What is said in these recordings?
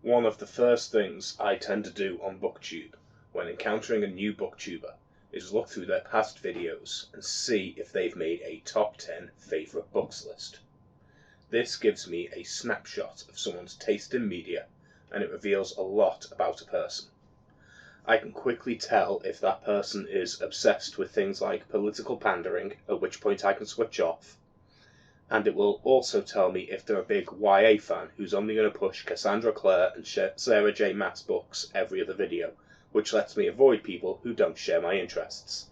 One of the first things I tend to do on Booktube when encountering a new booktuber is look through their past videos and see if they've made a top 10 favourite books list. This gives me a snapshot of someone's taste in media, and it reveals a lot about a person. I can quickly tell if that person is obsessed with things like political pandering, at which point I can switch off, and it will also tell me if they're a big YA fan who's only going to push Cassandra Clare and Sarah J. Maas books every other video, which lets me avoid people who don't share my interests.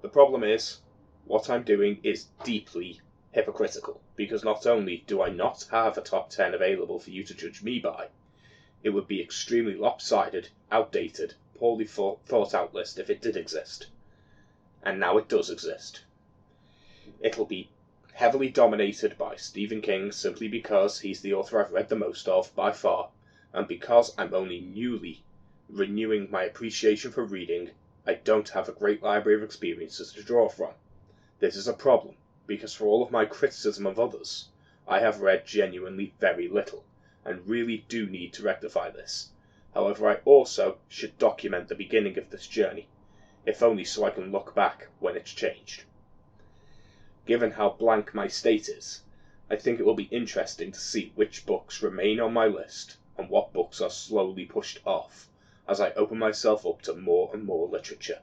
The problem is, what I'm doing is deeply hypocritical, because not only do I not have a top 10 available for you to judge me by, it would be extremely lopsided, outdated, poorly thought out list if it did exist. And now it does exist. It'll be heavily dominated by Stephen King simply because he's the author I've read the most of by far, and because I'm only newly renewing my appreciation for reading, I don't have a great library of experiences to draw from. This is a problem, because for all of my criticism of others, I have read genuinely very little, and really do need to rectify this. However, I also should document the beginning of this journey, if only so I can look back when it's changed. Given how blank my state is, I think it will be interesting to see which books remain on my list and what books are slowly pushed off as I open myself up to more and more literature.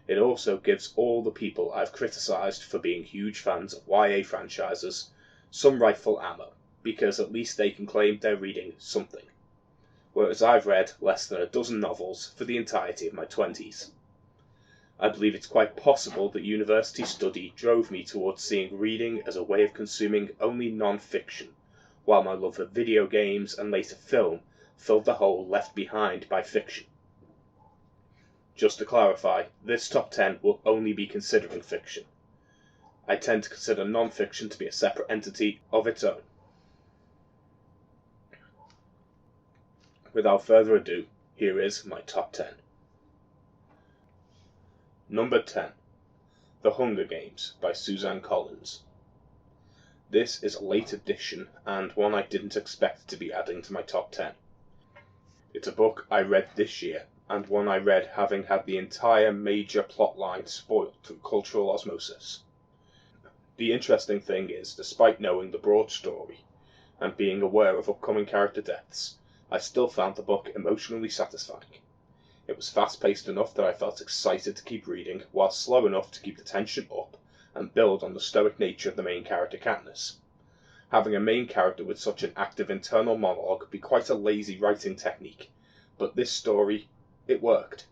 It also gives all the people I've criticised for being huge fans of YA franchises some rightful ammo, because at least they can claim they're reading something, whereas I've read less than a dozen novels for the entirety of my 20s. I believe it's quite possible that university study drove me towards seeing reading as a way of consuming only non-fiction, while my love of video games and later film filled the hole left behind by fiction. Just to clarify, this top 10 will only be considering fiction. I tend to consider non-fiction to be a separate entity of its own. Without further ado, here is my top 10. Number 10. The Hunger Games by Suzanne Collins. This is a late addition and one I didn't expect to be adding to my top 10. It's a book I read this year, and one I read having had the entire major plotline spoiled through cultural osmosis. The interesting thing is, despite knowing the broad story and being aware of upcoming character deaths, I still found the book emotionally satisfying. It was fast-paced enough that I felt excited to keep reading, while slow enough to keep the tension up and build on the stoic nature of the main character Katniss. Having a main character with such an active internal monologue could be quite a lazy writing technique, but this story, it worked.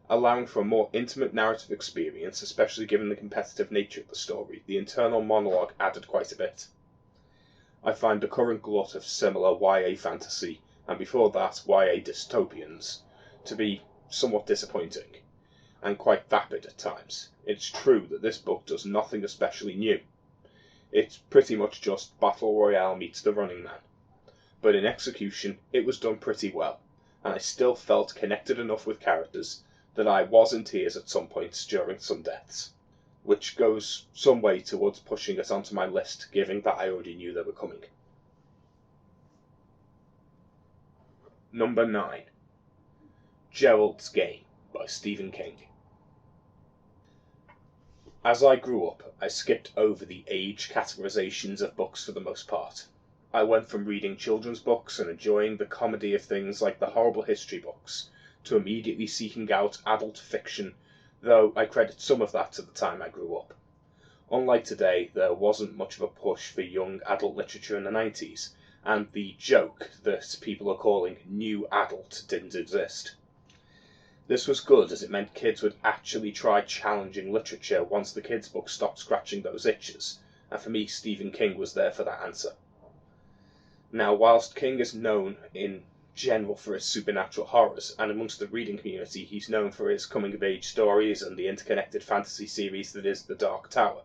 Allowing for a more intimate narrative experience, especially given the competitive nature of the story, the internal monologue added quite a bit. I find the current glut of similar YA fantasy, and before that YA dystopians, to be somewhat disappointing, and quite vapid at times. It's true that this book does nothing especially new. It's pretty much just Battle Royale meets The Running Man. But in execution, it was done pretty well, and I still felt connected enough with characters that I was in tears at some points during some deaths, which goes some way towards pushing it onto my list, given that I already knew they were coming. Number 9. Geralds Game by Stephen King. As I grew up, I skipped over the age categorizations of books for the most part. I went from reading children's books and enjoying the comedy of things like the horrible history books, to immediately seeking out adult fiction, though I credit some of that to the time I grew up. Unlike today, there wasn't much of a push for young adult literature in the 90s, and the joke that people are calling new adult didn't exist. This was good, as it meant kids would actually try challenging literature once the kids' books stopped scratching those itches, and for me Stephen King was there for that answer. Now, whilst King is known in general for his supernatural horrors, and amongst the reading community he's known for his coming-of-age stories and the interconnected fantasy series that is The Dark Tower,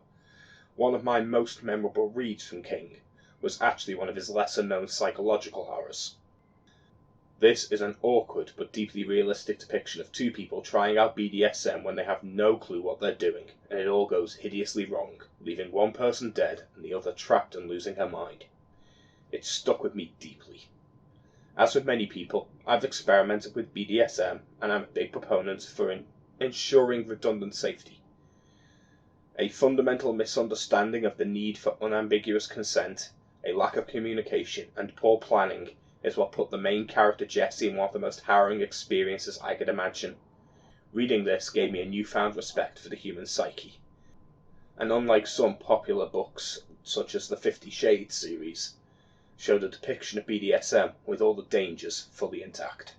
one of my most memorable reads from King was actually one of his lesser-known psychological horrors. This is an awkward but deeply realistic depiction of two people trying out BDSM when they have no clue what they're doing, and it all goes hideously wrong, leaving one person dead and the other trapped and losing her mind. It stuck with me deeply. As with many people, I've experimented with BDSM, and I'm a big proponent for ensuring redundant safety. A fundamental misunderstanding of the need for unambiguous consent, a lack of communication, and poor planning is what put the main character Jesse in one of the most harrowing experiences I could imagine. Reading this gave me a newfound respect for the human psyche. And unlike some popular books, such as the 50 Shades series, showed a depiction of BDSM with all the dangers fully intact.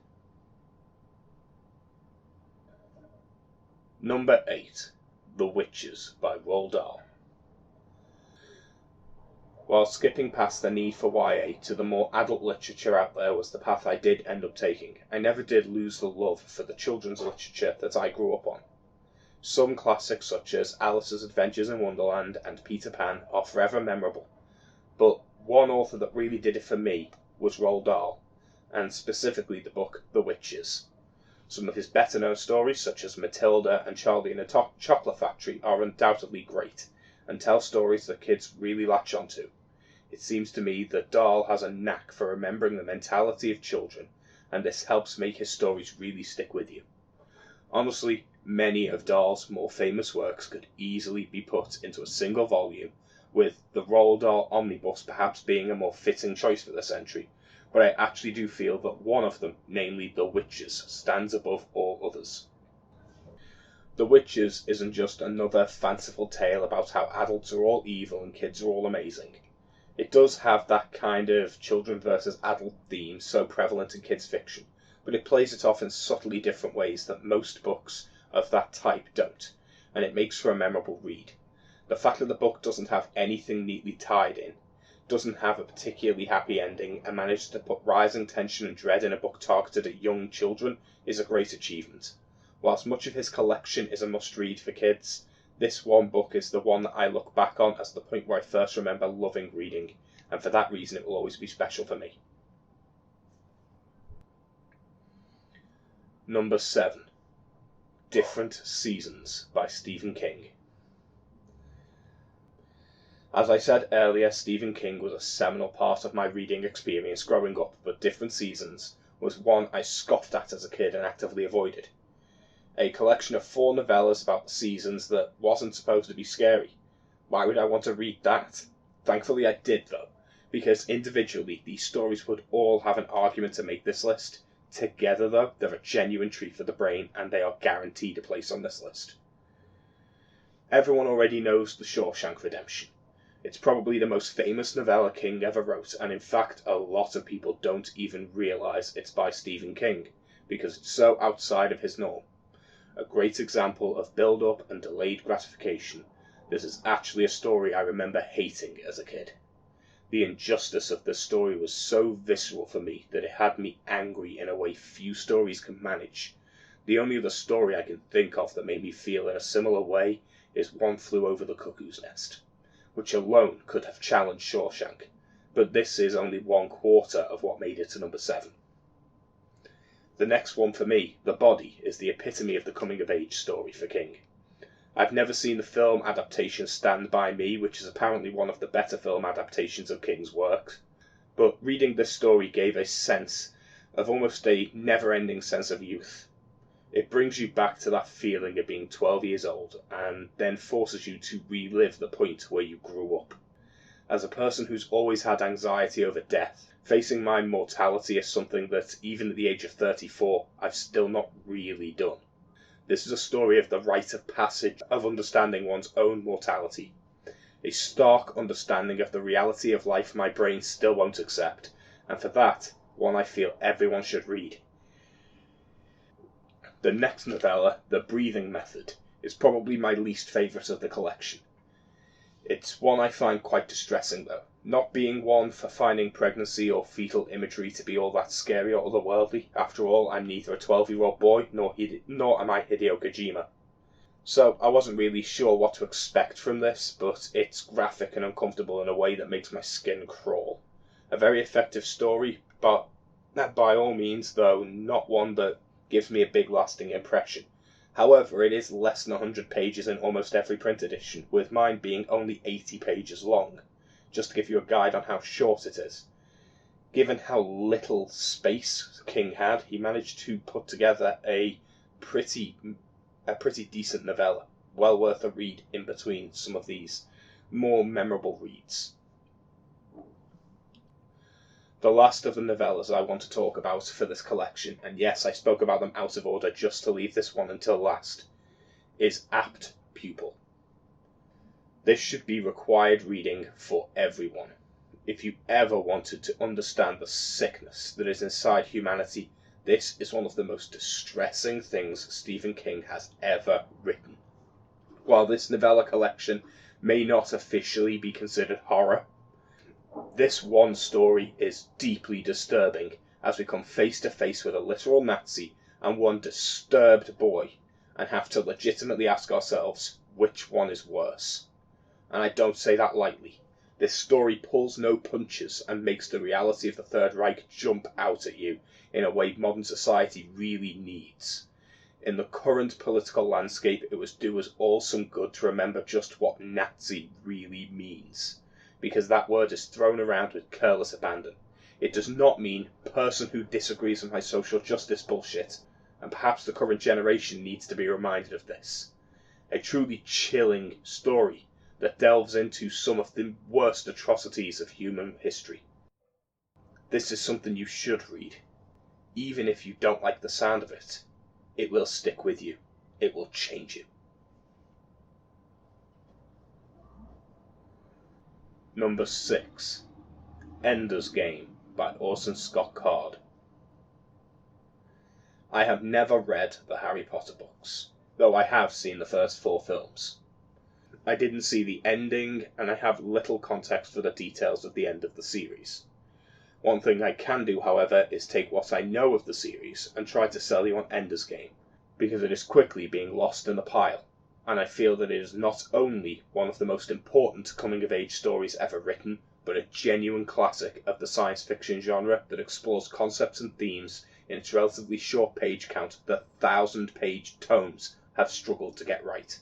Number 8. The Witches by Roald Dahl. While skipping past the need for YA to the more adult literature out there was the path I did end up taking, I never did lose the love for the children's literature that I grew up on. Some classics such as Alice's Adventures in Wonderland and Peter Pan are forever memorable, but one author that really did it for me was Roald Dahl, and specifically the book The Witches. Some of his better-known stories, such as Matilda and Charlie and the Chocolate Factory, are undoubtedly great, and tell stories that kids really latch onto. It seems to me that Dahl has a knack for remembering the mentality of children, and this helps make his stories really stick with you. Honestly, many of Dahl's more famous works could easily be put into a single volume, with the Roald Dahl Omnibus perhaps being a more fitting choice for this entry, but I actually do feel that one of them, namely The Witches, stands above all others. The Witches isn't just another fanciful tale about how adults are all evil and kids are all amazing. It does have that kind of children versus adult theme so prevalent in kids' fiction, but it plays it off in subtly different ways that most books of that type don't, and it makes for a memorable read. The fact that the book doesn't have anything neatly tied in, doesn't have a particularly happy ending, and manages to put rising tension and dread in a book targeted at young children is a great achievement. Whilst much of his collection is a must-read for kids, this one book is the one that I look back on as the point where I first remember loving reading, and for that reason it will always be special for me. Number 7. Different Seasons by Stephen King. As I said earlier, Stephen King was a seminal part of my reading experience growing up, but Different Seasons was one I scoffed at as a kid and actively avoided. A collection of 4 novellas about the seasons that wasn't supposed to be scary. Why would I want to read that? Thankfully I did though, because individually these stories would all have an argument to make this list. Together though, they're a genuine treat for the brain, and they are guaranteed a place on this list. Everyone already knows The Shawshank Redemption. It's probably the most famous novella King ever wrote, and in fact a lot of people don't even realise it's by Stephen King, because it's so outside of his norm. A great example of build-up and delayed gratification. This is actually a story I remember hating as a kid. The injustice of this story was so visceral for me that it had me angry in a way few stories can manage. The only other story I can think of that made me feel in a similar way is One Flew Over the Cuckoo's Nest, which alone could have challenged Shawshank, but this is only 1/4 of what made it to number 7. The next one for me, The Body, is the epitome of the coming-of-age story for King. I've never seen the film adaptation Stand By Me, which is apparently one of the better film adaptations of King's works, but reading this story gave a sense of almost a never-ending sense of youth. It brings you back to that feeling of being 12 years old, and then forces you to relive the point where you grew up. As a person who's always had anxiety over death, facing my mortality is something that, even at the age of 34, I've still not really done. This is a story of the rite of passage of understanding one's own mortality. A stark understanding of the reality of life my brain still won't accept, and for that, one I feel everyone should read. The next novella, The Breathing Method, is probably my least favourite of the collection. It's one I find quite distressing though, not being one for finding pregnancy or fetal imagery to be all that scary or otherworldly. After all, I'm neither a 12-year-old boy nor am I Hideo Kojima. So I wasn't really sure what to expect from this, but it's graphic and uncomfortable in a way that makes my skin crawl. A very effective story, but by all means, though not one that gives me a big lasting impression. However, it is less than 100 pages in almost every print edition, with mine being only 80 pages long, just to give you a guide on how short it is. Given how little space King had, he managed to put together a pretty decent novella, well worth a read in between some of these more memorable reads. The last of the novellas I want to talk about for this collection, and yes, I spoke about them out of order just to leave this one until last, is Apt Pupil. This should be required reading for everyone. If you ever wanted to understand the sickness that is inside humanity, this is one of the most distressing things Stephen King has ever written. While this novella collection may not officially be considered horror, this one story is deeply disturbing as we come face to face with a literal Nazi and one disturbed boy and have to legitimately ask ourselves which one is worse. And I don't say that lightly. This story pulls no punches and makes the reality of the Third Reich jump out at you in a way modern society really needs. In the current political landscape, it would do us all some good to remember just what Nazi really means, because that word is thrown around with careless abandon. It does not mean person who disagrees with my social justice bullshit, and perhaps the current generation needs to be reminded of this. A truly chilling story that delves into some of the worst atrocities of human history. This is something you should read. Even if you don't like the sound of it, it will stick with you. It will change you. Number 6. Ender's Game by Orson Scott Card. I have never read the Harry Potter books, though I have seen the first 4 films. I didn't see the ending, and I have little context for the details of the end of the series. One thing I can do, however, is take what I know of the series and try to sell you on Ender's Game, because it is quickly being lost in the pile, and I feel that it is not only one of the most important coming-of-age stories ever written, but a genuine classic of the science fiction genre that explores concepts and themes in its relatively short page count that 1,000-page tomes have struggled to get right.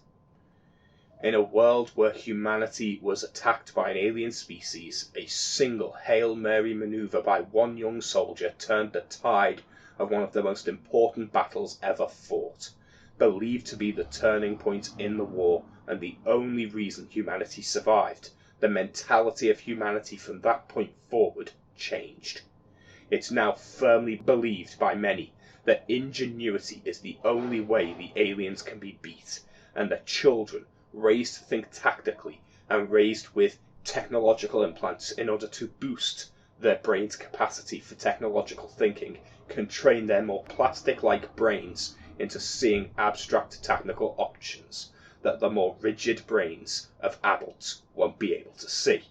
In a world where humanity was attacked by an alien species, a single Hail Mary maneuver by one young soldier turned the tide of one of the most important battles ever fought, believed to be the turning point in the war and the only reason humanity survived. The mentality of humanity from that point forward changed. It's now firmly believed by many that ingenuity is the only way the aliens can be beat, and that children, raised to think tactically and raised with technological implants in order to boost their brain's capacity for technological thinking, can train their more plastic-like brains into seeing abstract technical options that the more rigid brains of adults won't be able to see.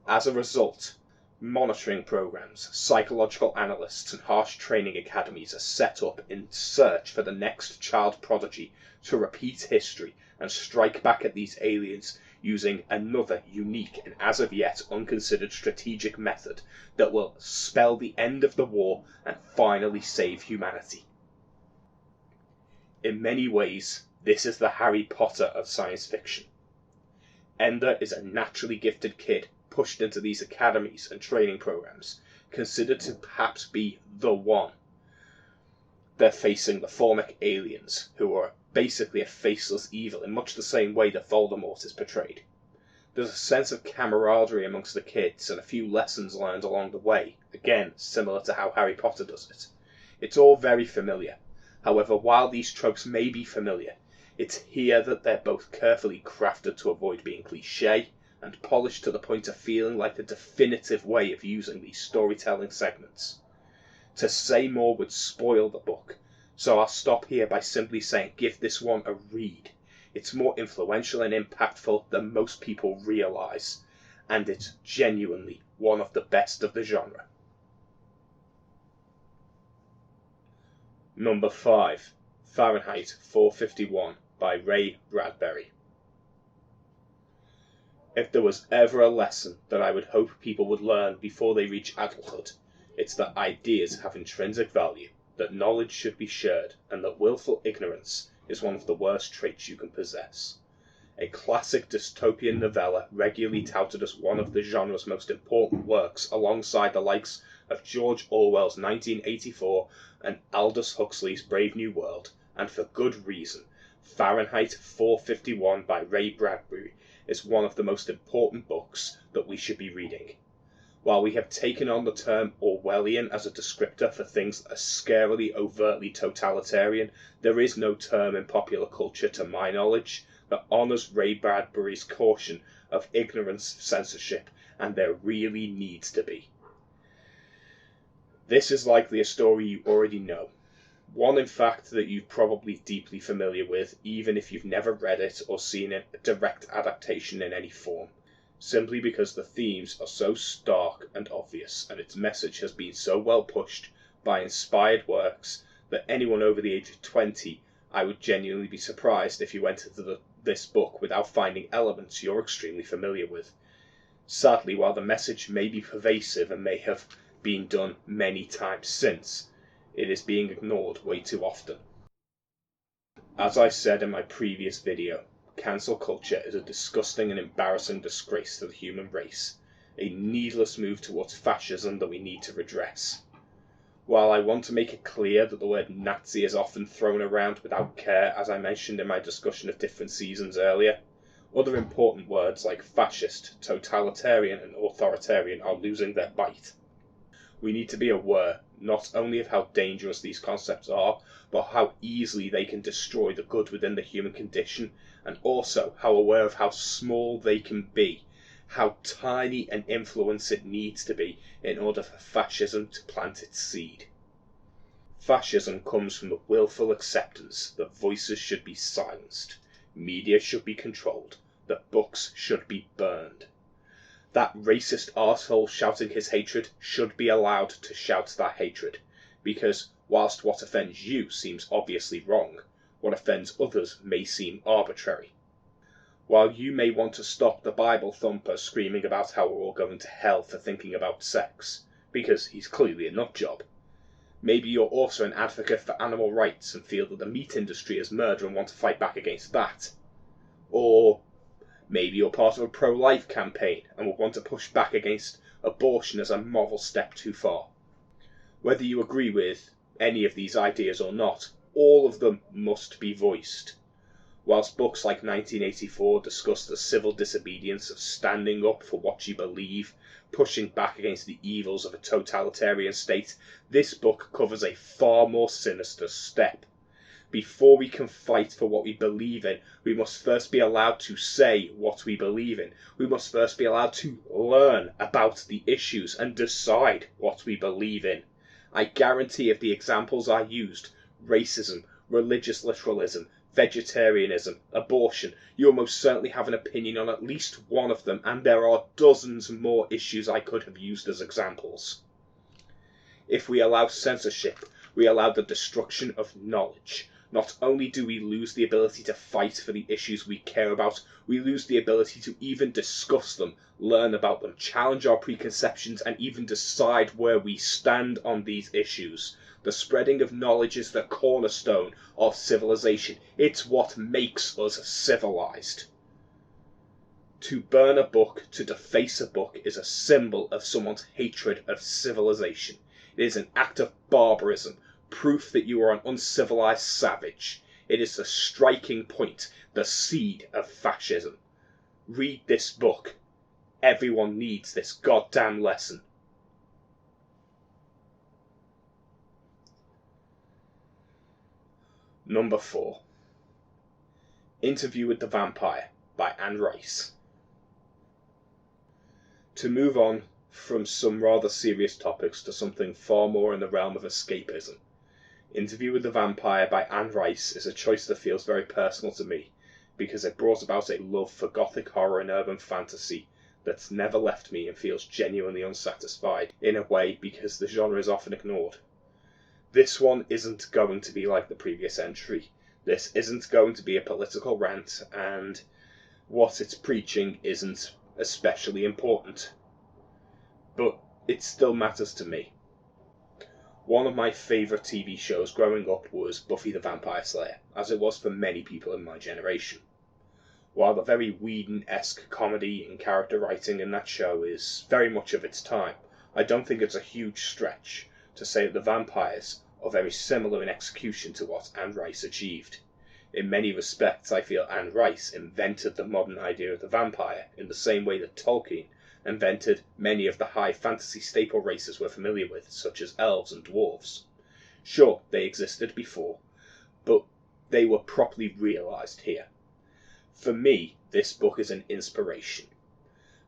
As a result, monitoring programs, psychological analysts, and harsh training academies are set up in search for the next child prodigy to repeat history and strike back at these aliens using another unique and as of yet unconsidered strategic method that will spell the end of the war and finally save humanity. In many ways, this is the Harry Potter of science fiction. Ender is a naturally gifted kid pushed into these academies and training programs, considered to perhaps be the one. They're facing the Formic aliens, who are basically a faceless evil in much the same way that Voldemort is portrayed. There's a sense of camaraderie amongst the kids and a few lessons learned along the way, again similar to how Harry Potter does it. It's all very familiar. However, while these tropes may be familiar, it's here that they're both carefully crafted to avoid being cliché and polished to the point of feeling like the definitive way of using these storytelling segments. To say more would spoil the book, so I'll stop here by simply saying give this one a read. It's more influential and impactful than most people realise, and it's genuinely one of the best of the genre. Number 5. Fahrenheit 451 by Ray Bradbury. If there was ever a lesson that I would hope people would learn before they reach adulthood, it's that ideas have intrinsic value, that knowledge should be shared, and that willful ignorance is one of the worst traits you can possess. a classic dystopian novella regularly touted as one of the genre's most important works alongside the likes of George Orwell's 1984 and Aldous Huxley's Brave New World, and for good reason. Fahrenheit 451 by Ray Bradbury is one of the most important books that we should be reading. While we have taken on the term Orwellian as a descriptor for things that are scarily overtly totalitarian, there is no term in popular culture, to my knowledge, that honours Ray Bradbury's caution of ignorance of censorship, and there really needs to be. This is likely a story you already know. One, in fact, that you're probably deeply familiar with, even if you've never read it or seen a direct adaptation in any form, simply because the themes are so stark and obvious, and its message has been so well pushed by inspired works that anyone over the age of 20, I would genuinely be surprised if you went into this book without finding elements you're extremely familiar with. Sadly, while the message may be pervasive and may have been done many times since, it is being ignored way too often. As I said in my previous video, cancel culture is a disgusting and embarrassing disgrace to the human race, a needless move towards fascism that we need to redress. While I want to make it clear that the word Nazi is often thrown around without care, as I mentioned in my discussion of different seasons earlier, other important words like fascist, totalitarian and authoritarian are losing their bite. We need to be aware not only of how dangerous these concepts are, but how easily they can destroy the good within the human condition, and also how aware of how small they can be, how tiny an influence it needs to be in order for fascism to plant its seed. Fascism comes from the willful acceptance that voices should be silenced, media should be controlled, that books should be burned. That racist arsehole shouting his hatred should be allowed to shout that hatred, because whilst what offends you seems obviously wrong, what offends others may seem arbitrary. While you may want to stop the Bible thumper screaming about how we're all going to hell for thinking about sex, because he's clearly a nutjob, maybe you're also an advocate for animal rights and feel that the meat industry is murder and want to fight back against that. Or maybe you're part of a pro-life campaign and would want to push back against abortion as a moral step too far. Whether you agree with any of these ideas or not, all of them must be voiced. Whilst books like 1984 discuss the civil disobedience of standing up for what you believe, pushing back against the evils of a totalitarian state, this book covers a far more sinister step. Before we can fight for what we believe in, we must first be allowed to say what we believe in. We must first be allowed to learn about the issues and decide what we believe in. I guarantee if the examples I used, racism, religious literalism, vegetarianism, abortion, you'll most certainly have an opinion on at least one of them, and there are dozens more issues I could have used as examples. If we allow censorship, we allow the destruction of knowledge. Not only do we lose the ability to fight for the issues we care about, we lose the ability to even discuss them, learn about them, challenge our preconceptions, and even decide where we stand on these issues. The spreading of knowledge is the cornerstone of civilization. It's what makes us civilized. To burn a book, to deface a book, is a symbol of someone's hatred of civilization. It is an act of barbarism, proof that you are an uncivilized savage. It is the striking point, the seed of fascism. Read this book. Everyone needs this goddamn lesson. Number 4. Interview with the Vampire by Anne Rice. To move on from some rather serious topics to something far more in the realm of escapism, Interview with the Vampire by Anne Rice is a choice that feels very personal to me, because it brought about a love for gothic horror and urban fantasy that's never left me and feels genuinely unsatisfied, in a way because the genre is often ignored. This one isn't going to be like the previous entry. This isn't going to be a political rant, and what it's preaching isn't especially important. But it still matters to me. One of my favourite TV shows growing up was Buffy the Vampire Slayer, as it was for many people in my generation. While the very Whedon-esque comedy and character writing in that show is very much of its time, I don't think it's a huge stretch to say that the vampires are very similar in execution to what Anne Rice achieved. In many respects, I feel Anne Rice invented the modern idea of the vampire in the same way that Tolkien invented many of the high fantasy staple races we're familiar with, such as elves and dwarves. Sure, they existed before, but they were properly realised here. For me, this book is an inspiration.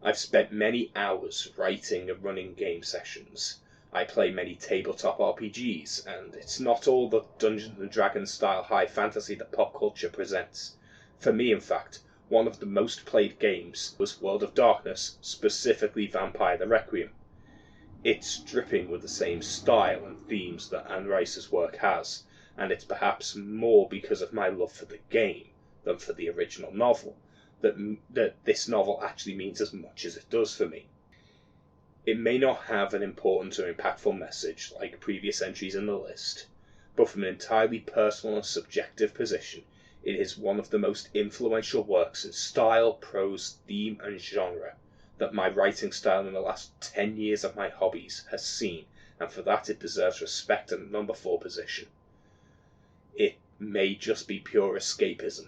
I've spent many hours writing and running game sessions. I play many tabletop RPGs, and it's not all the Dungeons and Dragons style high fantasy that pop culture presents. For me, in fact, one of the most played games was World of Darkness, specifically Vampire the Requiem. It's dripping with the same style and themes that Anne Rice's work has, and it's perhaps more because of my love for the game than for the original novel that this novel actually means as much as it does for me. It may not have an important or impactful message like previous entries in the list, but from an entirely personal and subjective position, it is one of the most influential works in style, prose, theme, and genre that my writing style in the last 10 years of my hobbies has seen, and for that it deserves respect and number 4 position. It may just be pure escapism,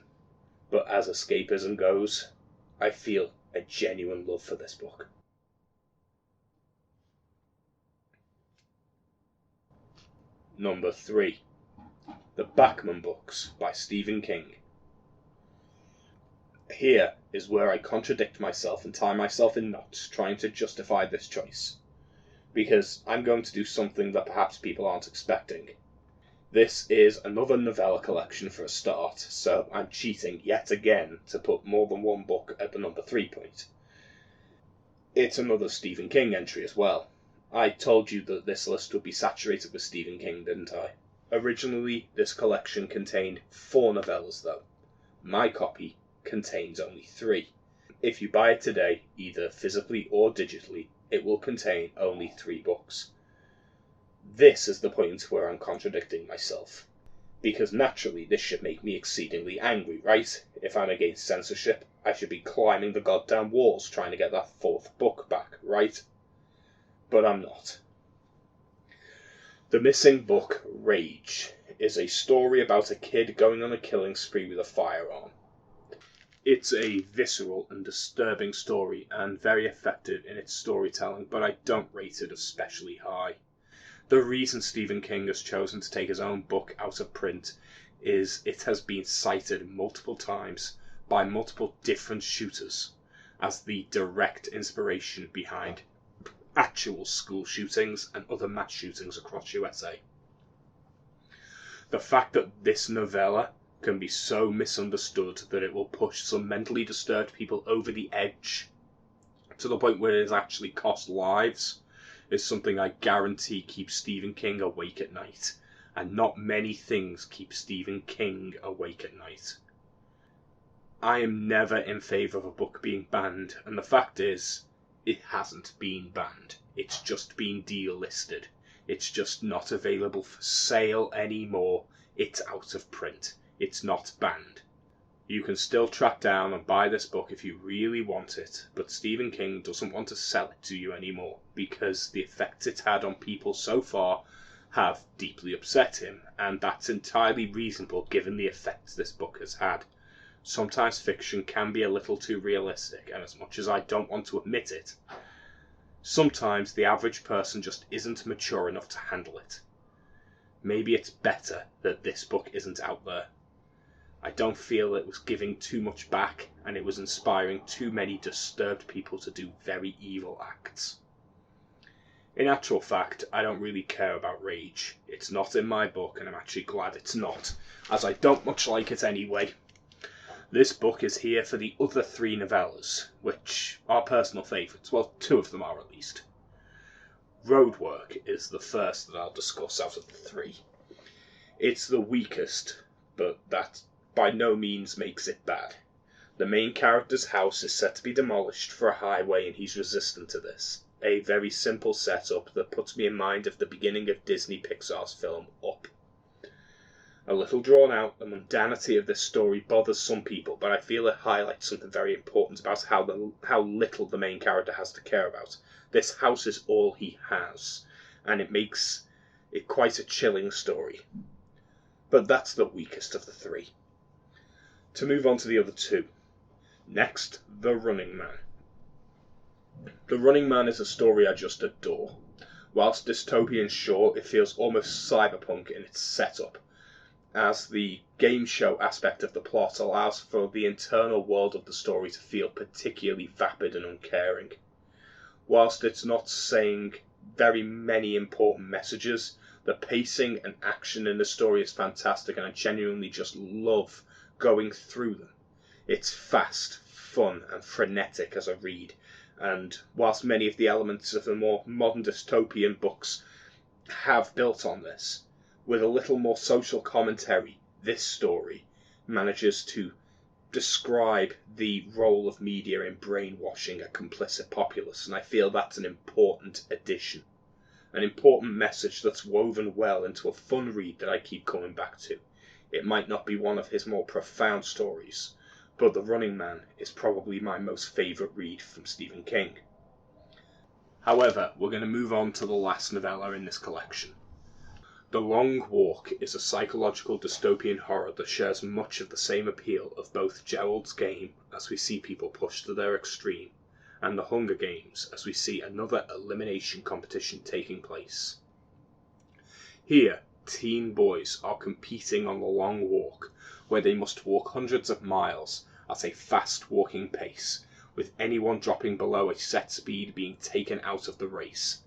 but as escapism goes, I feel a genuine love for this book. Number 3. The Bachman Books by Stephen King. Here is where I contradict myself and tie myself in knots trying to justify this choice, because I'm going to do something that perhaps people aren't expecting. This is another novella collection for a start, so I'm cheating yet again to put more than one book at the number 3 point. It's another Stephen King entry as well. I told you that this list would be saturated with Stephen King, didn't I? Originally, this collection contained 4 novellas though. My copy contains only 3. If you buy it today, either physically or digitally, it will contain only 3 books. This is the point where I'm contradicting myself, because naturally this should make me exceedingly angry, right? If I'm against censorship, I should be climbing the goddamn walls trying to get that 4th book back, right? But I'm not. The missing book, Rage, is a story about a kid going on a killing spree with a firearm. It's a visceral and disturbing story and very effective in its storytelling, but I don't rate it especially high. The reason Stephen King has chosen to take his own book out of print is it has been cited multiple times by multiple different shooters as the direct inspiration behind actual school shootings and other mass shootings across USA. The fact that this novella can be so misunderstood that it will push some mentally disturbed people over the edge to the point where it has actually cost lives is something I guarantee keeps Stephen King awake at night, and not many things keep Stephen King awake at night. I am never in favour of a book being banned, and the fact is, it hasn't been banned. It's just been delisted. It's just not available for sale anymore. It's out of print. It's not banned. You can still track down and buy this book if you really want it, but Stephen King doesn't want to sell it to you anymore because the effects it's had on people so far have deeply upset him, and that's entirely reasonable given the effects this book has had. Sometimes fiction can be a little too realistic, and as much as I don't want to admit it, sometimes the average person just isn't mature enough to handle it. Maybe it's better that this book isn't out there. I don't feel it was giving too much back, and it was inspiring too many disturbed people to do very evil acts. In actual fact, I don't really care about Rage. It's not in my book, and I'm actually glad it's not, as I don't much like it anyway. This book is here for the other 3 novellas, which are personal favourites. Well, 2 of them are at least. Roadwork is the first that I'll discuss out of the 3. It's the weakest, but that by no means makes it bad. The main character's house is set to be demolished for a highway, and he's resistant to this. A very simple setup that puts me in mind of the beginning of Disney Pixar's film Up. A little drawn out, the mundanity of this story bothers some people, but I feel it highlights something very important about how little the main character has to care about. This house is all he has, and it makes it quite a chilling story. But that's the weakest of the three. To move on to the other two. Next, The Running Man. The Running Man is a story I just adore. Whilst dystopian, sure, it feels almost cyberpunk in its setup, as the game show aspect of the plot allows for the internal world of the story to feel particularly vapid and uncaring. Whilst it's not saying very many important messages, the pacing and action in the story is fantastic, and I genuinely just love going through them. It's fast, fun, and frenetic as a read, and whilst many of the elements of the more modern dystopian books have built on this, with a little more social commentary, this story manages to describe the role of media in brainwashing a complicit populace, and I feel that's an important addition. An important message that's woven well into a fun read that I keep coming back to. It might not be one of his more profound stories, but The Running Man is probably my most favourite read from Stephen King. However, we're going to move on to the last novella in this collection. The Long Walk is a psychological dystopian horror that shares much of the same appeal of both Geralds Game, as we see people pushed to their extreme, and The Hunger Games, as we see another elimination competition taking place. Here, teen boys are competing on the long walk, where they must walk hundreds of miles at a fast walking pace, with anyone dropping below a set speed being taken out of the race.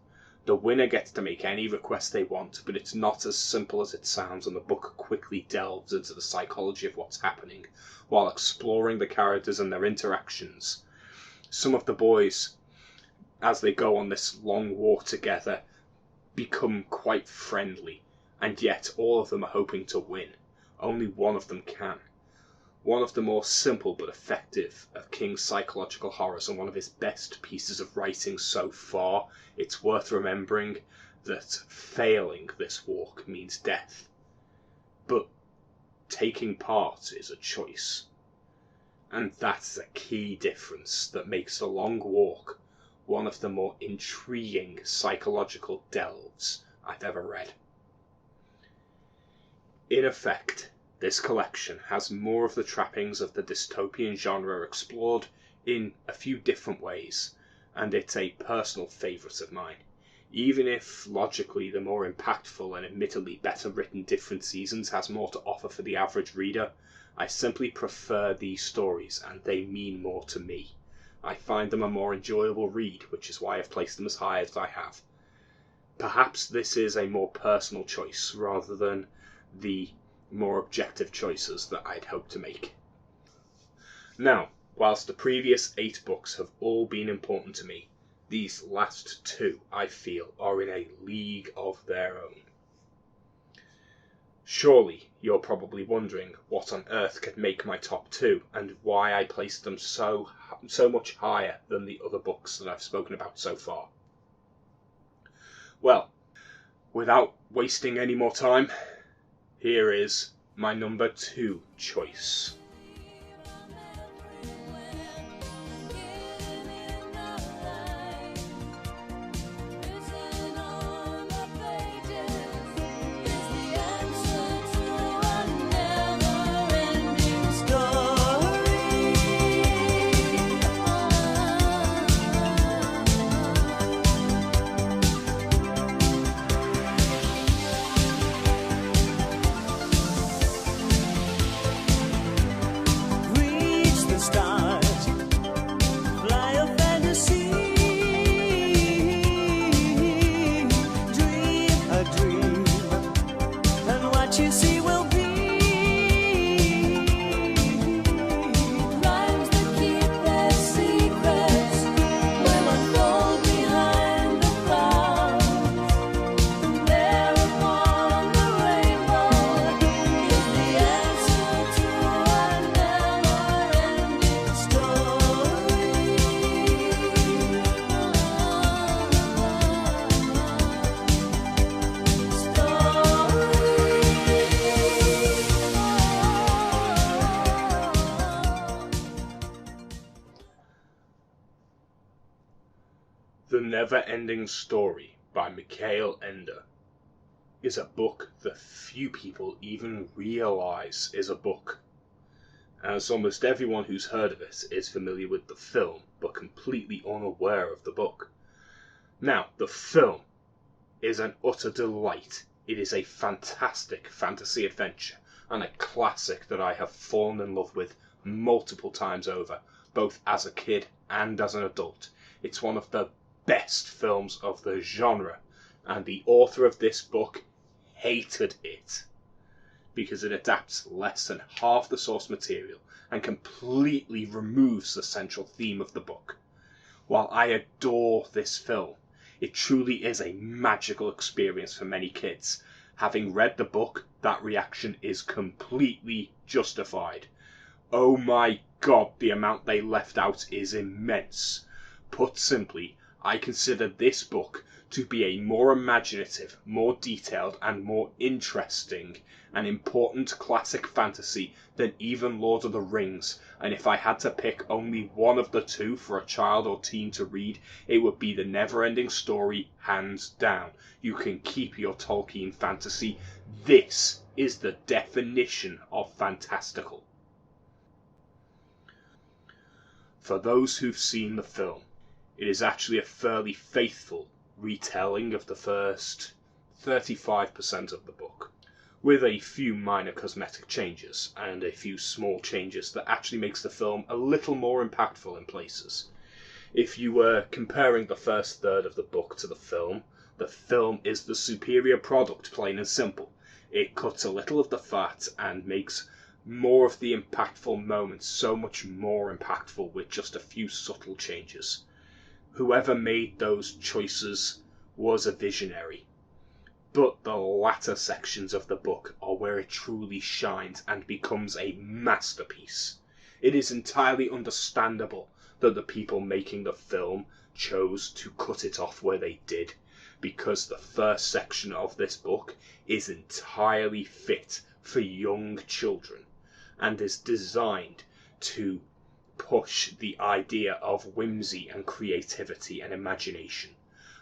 The winner gets to make any request they want, but it's not as simple as it sounds, and the book quickly delves into the psychology of what's happening, while exploring the characters and their interactions. Some of the boys, as they go on this long walk together, become quite friendly, and yet all of them are hoping to win. Only one of them can. One of the more simple but effective of King's psychological horrors, and one of his best pieces of writing so far. It's worth remembering that failing this walk means death, but taking part is a choice. And that's a key difference that makes The Long Walk one of the more intriguing psychological delves I've ever read. In effect, this collection has more of the trappings of the dystopian genre explored in a few different ways, and it's a personal favourite of mine. Even if, logically, the more impactful and admittedly better written Different Seasons has more to offer for the average reader, I simply prefer these stories, and they mean more to me. I find them a more enjoyable read, which is why I've placed them as high as I have. Perhaps this is a more personal choice, rather than the more objective choices that I'd hoped to make. Now, whilst the previous 8 books have all been important to me, these last 2, I feel, are in a league of their own. Surely you're probably wondering what on earth could make my top 2, and why I placed them so much higher than the other books that I've spoken about so far. Well, without wasting any more time, here is my number 2 choice. Never-Ending Story by Mikhail Ender is a book that few people even realise is a book, as almost everyone who's heard of it is familiar with the film, but completely unaware of the book. Now, the film is an utter delight. It is a fantastic fantasy adventure, and a classic that I have fallen in love with multiple times over, both as a kid and as an adult. It's one of the best films of the genre, and the author of this book hated it because it adapts less than half the source material and completely removes the central theme of the book. While I adore this film, it truly is a magical experience for many kids. Having read the book, that reaction is completely justified. Oh my God, the amount they left out is immense. Put simply, I consider this book to be a more imaginative, more detailed, and more interesting and important classic fantasy than even Lord of the Rings, and if I had to pick only one of the two for a child or teen to read, it would be The Never-Ending Story, hands down. You can keep your Tolkien fantasy. This is the definition of fantastical. For those who've seen the film, it is actually a fairly faithful retelling of the first 35% of the book, with a few minor cosmetic changes and a few small changes that actually makes the film a little more impactful in places. If you were comparing the first third of the book to the film is the superior product, plain and simple. It cuts a little of the fat and makes more of the impactful moments so much more impactful with just a few subtle changes. Whoever made those choices was a visionary. But the latter sections of the book are where it truly shines and becomes a masterpiece. It is entirely understandable that the people making the film chose to cut it off where they did, because the first section of this book is entirely fit for young children and is designed to push the idea of whimsy and creativity and imagination.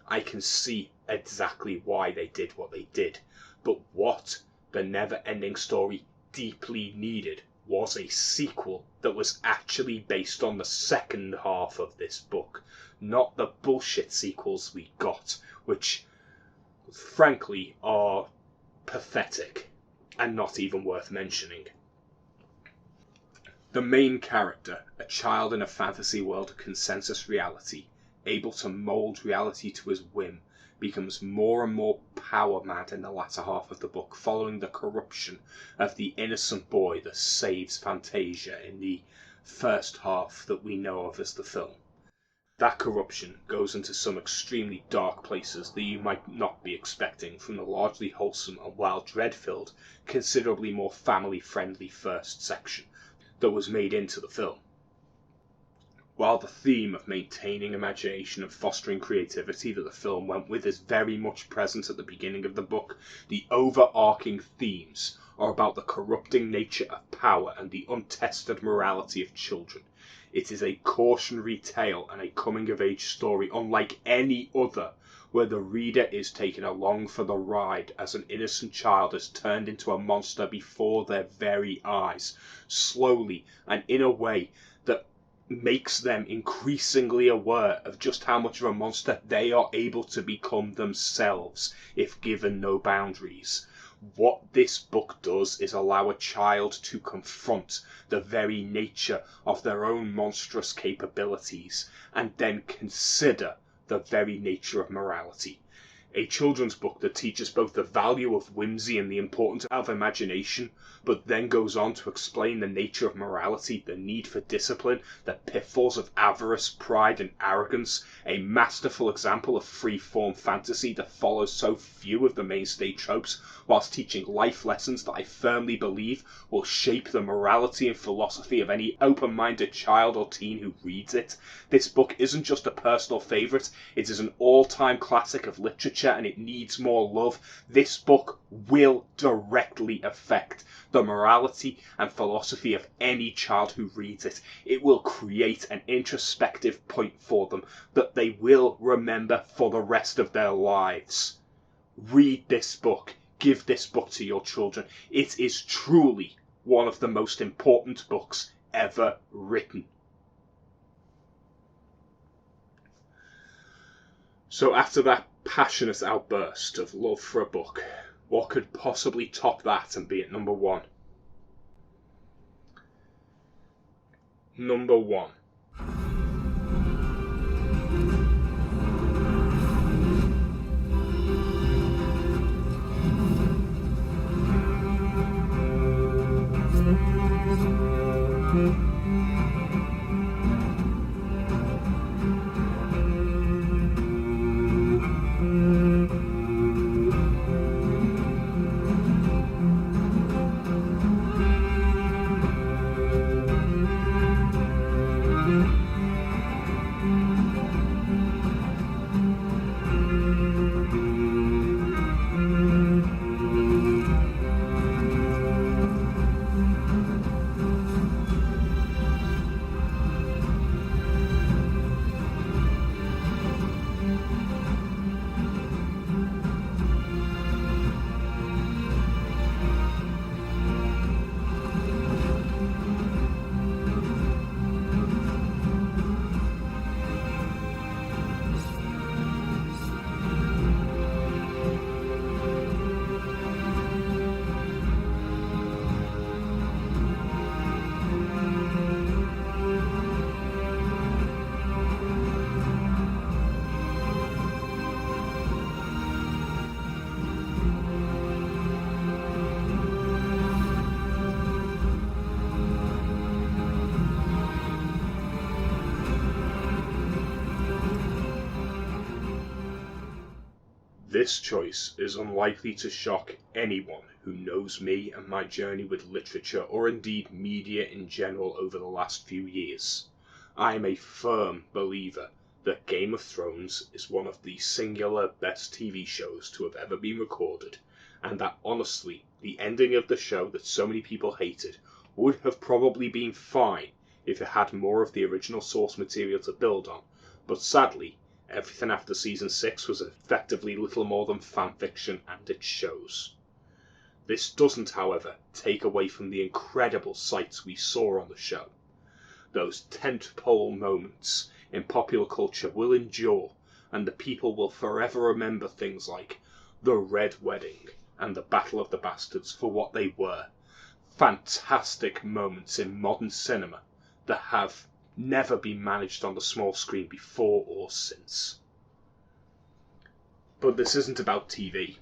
I can see exactly why they did what they did, but what The Never-Ending Story deeply needed was a sequel that was actually based on the second half of this book, not the bullshit sequels we got, which frankly are pathetic and not even worth mentioning. The main character, a child in a fantasy world of consensus reality, able to mould reality to his whim, becomes more and more power-mad in the latter half of the book, following the corruption of the innocent boy that saves Fantasia in the first half that we know of as the film. That corruption goes into some extremely dark places that you might not be expecting from the largely wholesome and while dread-filled, considerably more family-friendly first section that was made into the film. While the theme of maintaining imagination and fostering creativity that the film went with is very much present at the beginning of the book, the overarching themes are about the corrupting nature of power and the untested morality of children. It is a cautionary tale and a coming-of-age story unlike any other, where the reader is taken along for the ride as an innocent child is turned into a monster before their very eyes, slowly and in a way that makes them increasingly aware of just how much of a monster they are able to become themselves if given no boundaries. What this book does is allow a child to confront the very nature of their own monstrous capabilities and then consider the very nature of morality. A children's book that teaches both the value of whimsy and the importance of imagination, but then goes on to explain the nature of morality, the need for discipline, the pitfalls of avarice, pride, and arrogance. A masterful example of free-form fantasy that follows so few of the mainstay tropes, whilst teaching life lessons that I firmly believe will shape the morality and philosophy of any open-minded child or teen who reads it. This book isn't just a personal favourite, it is an all-time classic of literature literature and it needs more love, this book will directly affect the morality and philosophy of any child who reads it. It will create an introspective point for them that they will remember for the rest of their lives. Read this book. Give this book to your children. It is truly one of the most important books ever written. So after that passionate outburst of love for a book, what could possibly top that and be at number one? Number one. This choice is unlikely to shock anyone who knows me and my journey with literature, or indeed media in general, over the last few years. I am a firm believer that Game of Thrones is one of the singular best TV shows to have ever been recorded, and that honestly, the ending of the show that so many people hated would have probably been fine if it had more of the original source material to build on, but sadly, everything after season 6 was effectively little more than fanfiction, and it shows. This doesn't, however, take away from the incredible sights we saw on the show. Those tentpole moments in popular culture will endure, and the people will forever remember things like the Red Wedding and the Battle of the Bastards for what they were. Fantastic moments in modern cinema that have never been managed on the small screen before or since. But this isn't about TV.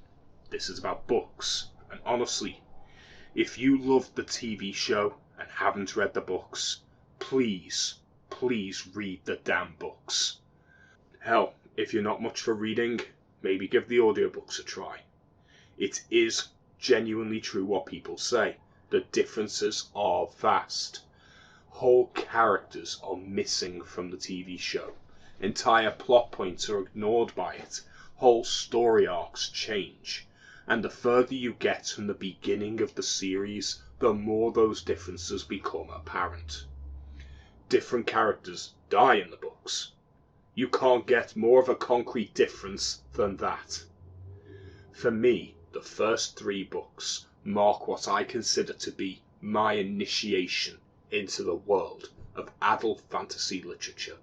This is about books. And honestly, if you loved the TV show and haven't read the books, please read the damn books. Hell, if you're not much for reading, maybe give the audiobooks a try. It is genuinely true what people say. The differences are vast. Whole characters are missing from the TV show. Entire plot points are ignored by it. Whole story arcs change. And the further you get from the beginning of the series, the more those differences become apparent. Different characters die in the books. You can't get more of a concrete difference than that. For me, the first 3 books mark what I consider to be my initiation into the world of adult fantasy literature.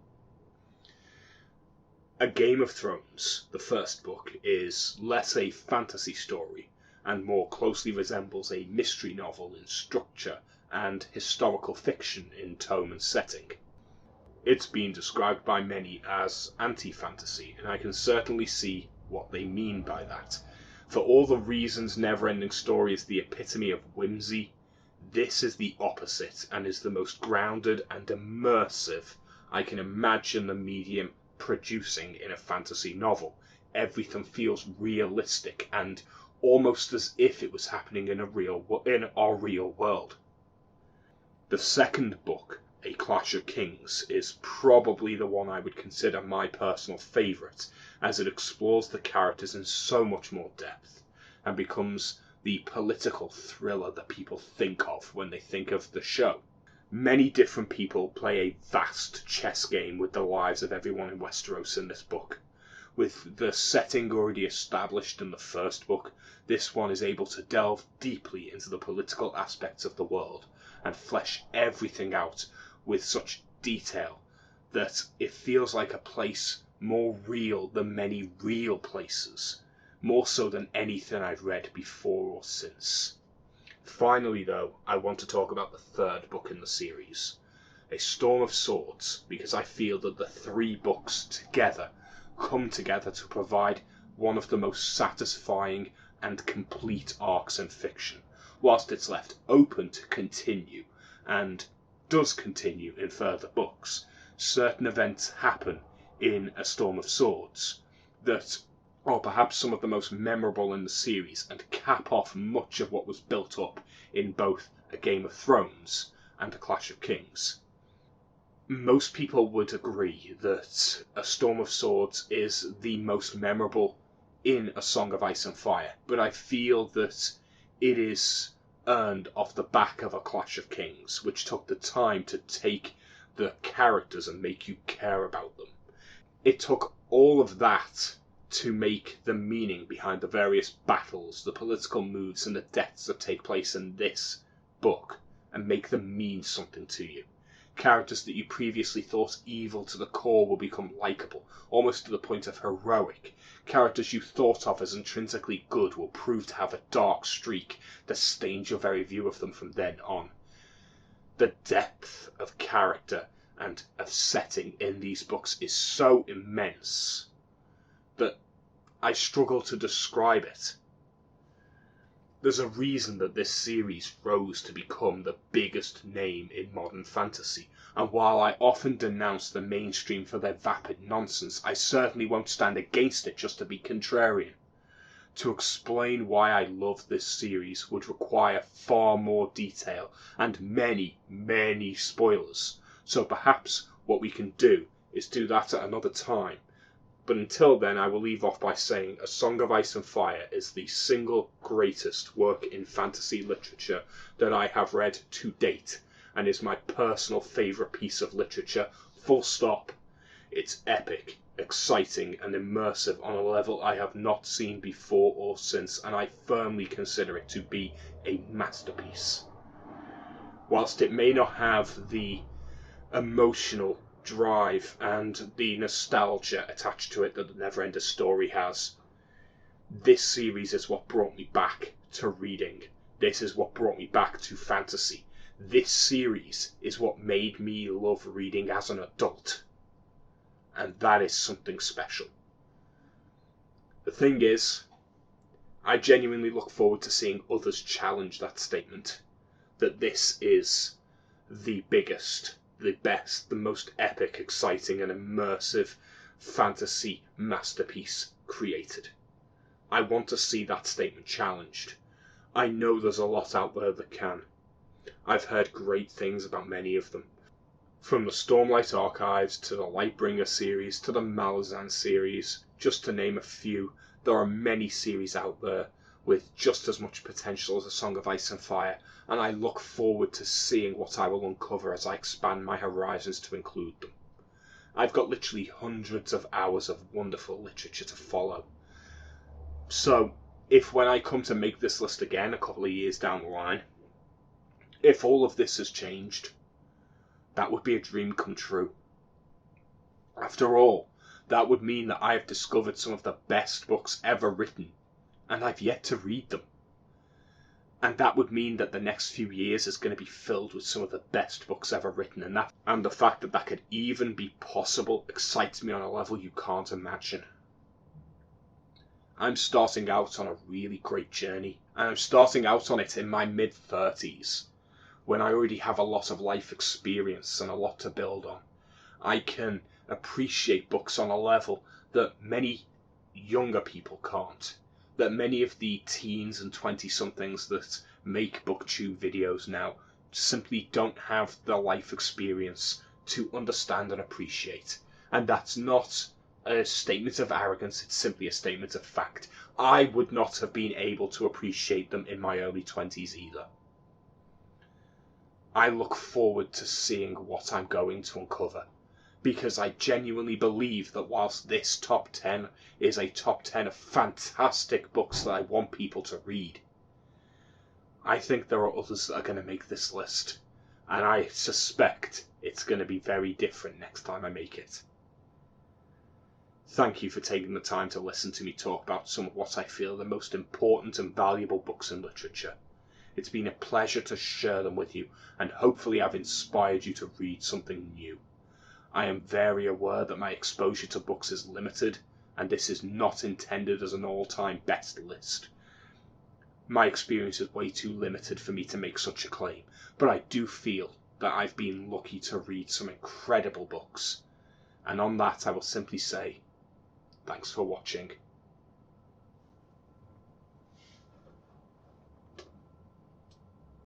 A Game of Thrones, the first book, is less a fantasy story and more closely resembles a mystery novel in structure and historical fiction in tone and setting. It's been described by many as anti-fantasy, and I can certainly see what they mean by that. For all the reasons Neverending Story is the epitome of whimsy, this is the opposite and is the most grounded and immersive I can imagine the medium producing in a fantasy novel. Everything feels realistic and almost as if it was happening in our real world. The second book A Clash of Kings is probably the one I would consider my personal favourite, as it explores the characters in so much more depth and becomes the political thriller that people think of when they think of the show. Many different people play a vast chess game with the lives of everyone in Westeros in this book. With the setting already established in the first book, this one is able to delve deeply into the political aspects of the world and flesh everything out with such detail that it feels like a place more real than many real places, more so than anything I've read before or since. Finally, though, I want to talk about the third book in the series, A Storm of Swords, because I feel that the three books together come together to provide one of the most satisfying and complete arcs in fiction, whilst it's left open to continue, and does continue in further books. Certain events happen in A Storm of Swords that are perhaps some of the most memorable in the series and cap off much of what was built up in both A Game of Thrones and A Clash of Kings. Most people would agree that A Storm of Swords is the most memorable in A Song of Ice and Fire, but I feel that it is earned off the back of A Clash of Kings, which took the time to take the characters and make you care about them. It took all of that to make the meaning behind the various battles, the political moves, and the deaths that take place in this book, and make them mean something to you. Characters that you previously thought evil to the core will become likeable, almost to the point of heroic. Characters you thought of as intrinsically good will prove to have a dark streak that stains your very view of them from then on. The depth of character and of setting in these books is so immense that I struggle to describe it. There's a reason that this series rose to become the biggest name in modern fantasy, and while I often denounce the mainstream for their vapid nonsense, I certainly won't stand against it just to be contrarian. To explain why I love this series would require far more detail and many, many spoilers, so perhaps what we can do is do that at another time. But until then, I will leave off by saying A Song of Ice and Fire is the single greatest work in fantasy literature that I have read to date, and is my personal favourite piece of literature, full stop. It's epic, exciting, and immersive on a level I have not seen before or since, and I firmly consider it to be a masterpiece. Whilst it may not have the emotional drive and the nostalgia attached to it that the Neverending Story has, this series is what brought me back to reading. This is what brought me back to fantasy. This series is what made me love reading as an adult, and that is something special. The thing is, I genuinely look forward to seeing others challenge that statement, that this is the biggest, the best, the most epic, exciting, and immersive fantasy masterpiece created. I want to see that statement challenged. I know there's a lot out there that can. I've heard great things about many of them. From the Stormlight Archives to the Lightbringer series to the Malazan series, just to name a few, there are many series out there with just as much potential as A Song of Ice and Fire, and I look forward to seeing what I will uncover as I expand my horizons to include them. I've got literally hundreds of hours of wonderful literature to follow. So, if when I come to make this list again a couple of years down the line, if all of this has changed, that would be a dream come true. After all, that would mean that I have discovered some of the best books ever written, and I've yet to read them. And that would mean that the next few years is going to be filled with some of the best books ever written, and the fact that that could even be possible excites me on a level you can't imagine. I'm starting out on a really great journey, and I'm starting out on it in my mid-30s, when I already have a lot of life experience and a lot to build on. I can appreciate books on a level that many younger people can't, that many of the teens and 20-somethings that make Booktube videos now simply don't have the life experience to understand and appreciate. And that's not a statement of arrogance, it's simply a statement of fact. I would not have been able to appreciate them in my early 20s either. I look forward to seeing what I'm going to uncover, because I genuinely believe that whilst this top 10 is a top 10 of fantastic books that I want people to read, I think there are others that are going to make this list, and I suspect it's going to be very different next time I make it. Thank you for taking the time to listen to me talk about some of what I feel are the most important and valuable books in literature. It's been a pleasure to share them with you, and hopefully I've inspired you to read something new. I am very aware that my exposure to books is limited, and this is not intended as an all-time best list. My experience is way too limited for me to make such a claim, but I do feel that I've been lucky to read some incredible books. And on that I will simply say, thanks for watching.